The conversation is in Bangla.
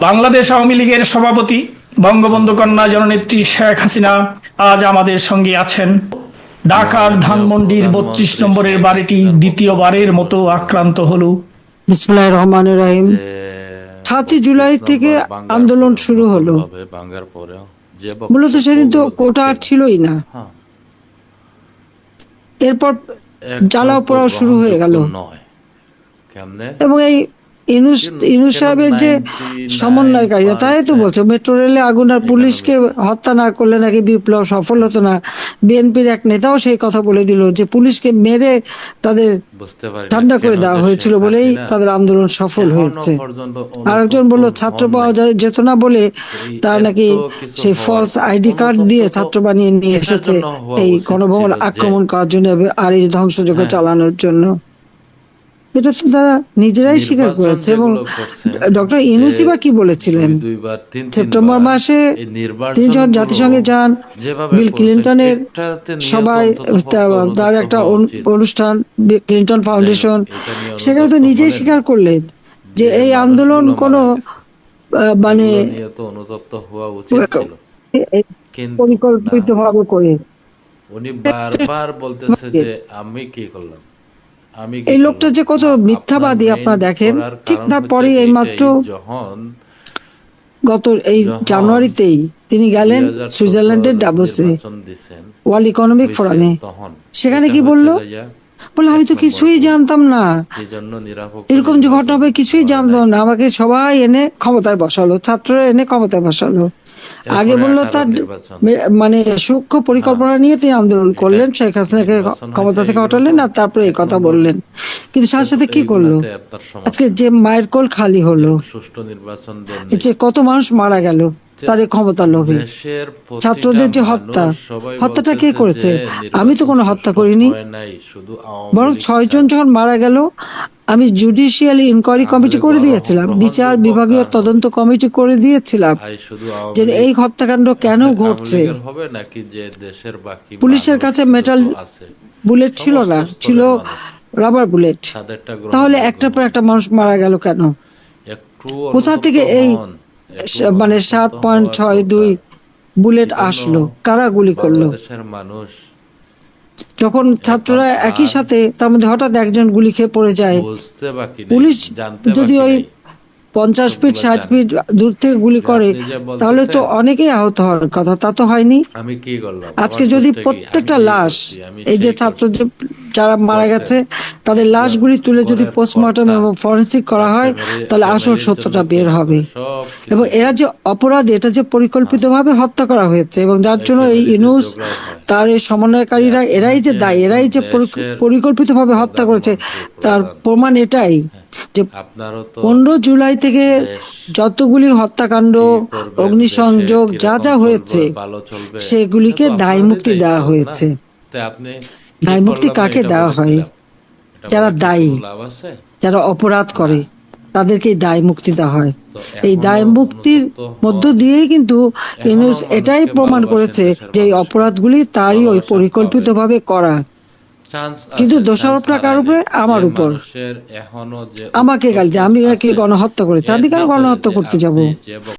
বাংলাদেশ আওয়ামী লীগের সভাপতি বঙ্গবন্ধু কন্যা জননেত্রী শেখ হাসিনা আজ আমাদের সঙ্গে আছেন। ঢাকার ধানমন্ডির ৩২ নম্বরের বাড়িটি দ্বিতীয়বারের মতো আক্রান্ত হলো। বিসমিল্লাহির রহমানির রহিম। ৭ই জুলাই থেকে আন্দোলন শুরু হলো। মূলত সেদিন তো কোটা আর ছিলই না। এরপর জ্বালাও পোড়াও শুরু হয়ে গেল এবং এই ইনুস সাহেবের যে সমন্বয়কারীরা তাই তো বলছে মেট্রো রেলে আগুন আর পুলিশকে হত্যা না করলে নাকি বিপ্লব সফল হতো না। বিএনপির এক নেতাও সেই কথা বলে দিল যে পুলিশকে মেরে তাদের ঠান্ডা করে দেওয়া হয়েছিল বলেই তাদের আন্দোলন সফল হয়েছে। আরেকজন বলল ছাত্র পাওয়া যেত না বলে তার নাকি সেই ফলস আইডি কার্ড দিয়ে ছাত্র বানিয়ে নিয়ে এসেছে এই গণভবন আক্রমণ করার জন্য আর এই ধ্বংসযজ্ঞ চালানোর জন্য। এটা তো তারা নিজেরাই স্বীকার করেছে। এবং ডক্টর ইউনূসই বা কি বলেছিলেন? সেপ্টেম্বর মাসে তিনি যখন জাতিসংঘে যান, বিল ক্লিনটনের সবাই তার একটা অনুষ্ঠান ক্লিনটন ফাউন্ডেশন, সেখানে তো নিজেই স্বীকার করলেন যে এই আন্দোলন কোনো মানে পরিকল্পিতভাবে করে। উনি বারবার বলতেছে যে আমি কি করলাম, এই লোকটা যে কত মিথ্যাবাদী আপনারা দেখেন। ঠিক তারপরে এই মাত্র গত এই জানুয়ারিতেই তিনি গেলেন সুইজারল্যান্ডের ডাভোসে ওয়ার্ল্ড ইকোনমিক ফোরামে। সেখানে কি বললো? বলে আমি তো কিছুই জানতাম না, এরকম যে ঘটনা হবে কিছুই জানতাম না। আমাকে সবাই এনে ক্ষমতায় বসালো, ছাত্ররা এনে ক্ষমতায় বসালো। আগে বললো তার মানে সূক্ষ্ম পরিকল্পনা নিয়ে তিনি আন্দোলন করলেন, শেখ হাসিনাকে ক্ষমতা থেকে হটালেন, আর তারপরে এই কথা বললেন। কিন্তু সাথে সাথে কি করলো? আজকে যে মায়ের কোল খালি হলো, যে কত মানুষ মারা গেল তার এই ক্ষমতার লোভে। ছাত্রদের যে হত্যাটা কে করেছে? আমি তো কোনো হত্যা করিনি, বরং ৬ জন যখন মারা গেল আমি জুডিশিয়াল ইনকোয়ারি কমিটি করে দিয়েছিলাম, বিচার বিভাগীয় তদন্ত কমিটি করে দিয়েছিলাম যে এই হত্যাকাণ্ড কেন ঘটছে। পুলিশের কাছে মেটাল বুলেট ছিল না, ছিল রাবার বুলেট। তাহলে একটার পর একটা মানুষ মারা গেল কেন? কোথা থেকে এই মানে 7.62 বুলেট আসলো? কারা গুলি করলো? যখন ছাত্ররা একই সাথে, তার মধ্যে হঠাৎ একজন গুলি খেয়ে পড়ে যায়, পুলিশ যদি ওই 50 ফিট 60 ফিট দূর থেকে গুলি করে তাহলে তো অনেকেই আহত হওয়ার কথা, তা তো হয়নি। আজকে যদি প্রত্যেকটা লাশ, এই যে ছাত্র যারা মারা গেছে তাদের লাশগুলি তুলে যদি পোস্টমর্টম এবং ফরেনসিক করা হয় তাহলে আসল সত্যটা বের হবে। এবং এরা যে অপরাধী, এটা যে পরিকল্পিতভাবে হত্যা করা হয়েছে এবং যার জন্য এই ইউনূস তার এই সমন্বয়কারীরা এরাই যে দায়ী, এরাই যে পরিকল্পিতভাবে হত্যা করেছে, তার প্রমাণ এটাই যে 15 জুলাই থেকে যতগুলি হত্যাকাণ্ড, অগ্নিসংযোগ যা যা হয়েছে সেগুলিকে দায় মুক্তি দেওয়া হয়েছে। দায় মুক্তি কাকে দেওয়া হয়? যারা দায়ী, যারা অপরাধ করে তাদেরকে দায় মুক্তি দেওয়া হয়। এই দায় মুক্তির মধ্য দিয়েই কিন্তু ইউনূস এটাই প্রমাণ করেছে যে এই অপরাধগুলি তারই ওই পরিকল্পিতভাবে করা। কিন্তু দোষারোপটা কার উপরে? আমার উপর। আমাকে গালি দেয়, আমি কি গণহত্যা করেছি? আমি কেন গণহত্যা করতে যাব?